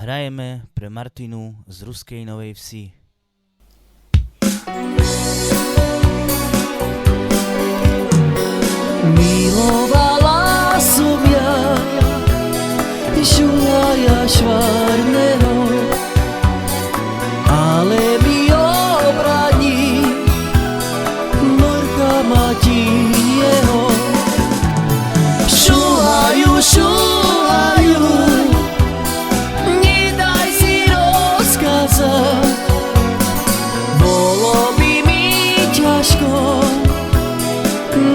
hrajeme pre Martinu z Ruskej Novej Vsi. Milovala som ja Šulaja Švarného, ale mi obraní mrka mati jeho. Šulaju, šulaju, nedaj si rozkazať, bolo by mi ťažko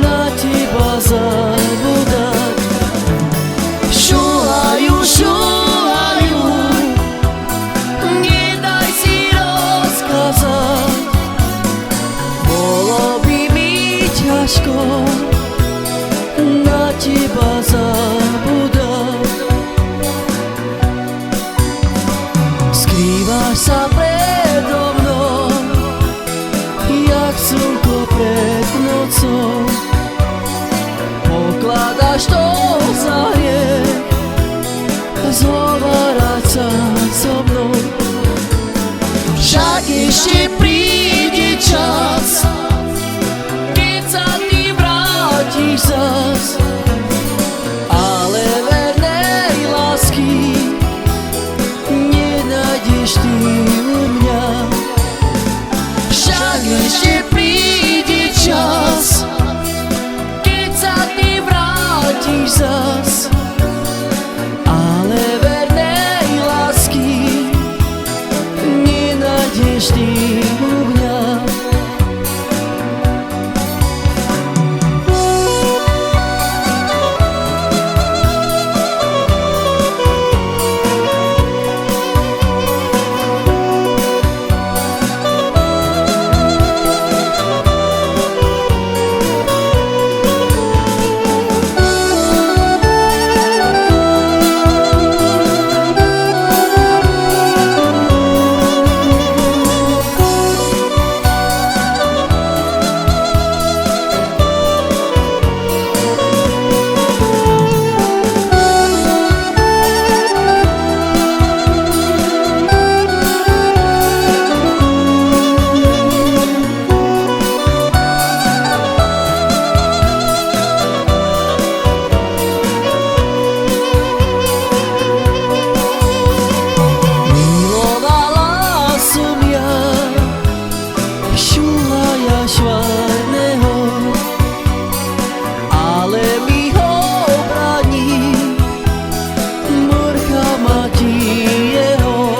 na teba zabúdať. Šulaju, šulaju, nedaj si rozkazať, bolo by mi ťažko na teba zabúdať. Skrývaš sa predo mnou, jak slnko pred nocou. Pokladáš to za hriech, zhovárať sa so mnou. Však ešte príde čas, keď sa ty vrátiš zas, ale vernej lásky nenájdeš ty u mňa. Však ešte príde čas, keď sa ty vrátiš zas, ale vernej lásky nenájdeš ty u mňa. Švarného, ale mi ho bráni mrcha mati jeho.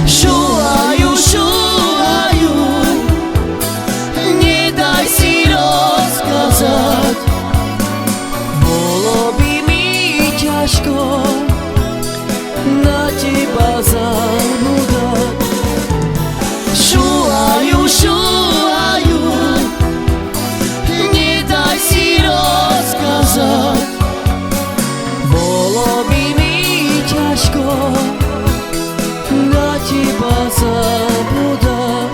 Šulaju, šulaju, nedaj si rozkazať, bolo by mi ťažko na teba zabúdať. Šulaju, šulaju, nedaj si rozkazať, bolo by mi ťažko na teba zabúdať.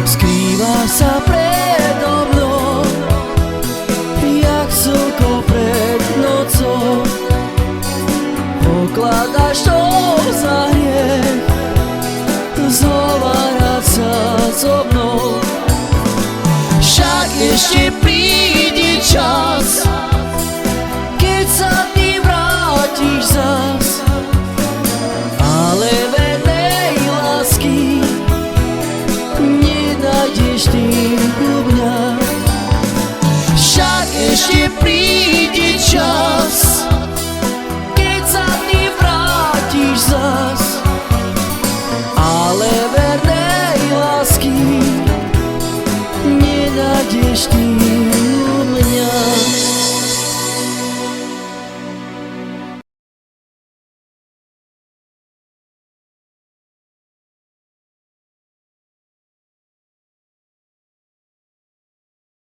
Skrývaš sa predo mnou, jak slnko pred nocou. Pokladáš to za hriech, zhovárať sa so mnou. Však ešte príde čas, keď sa ty vrátiš zas, ale vernej lásky nenájdeš ty u mňa. Však ešte príde čas,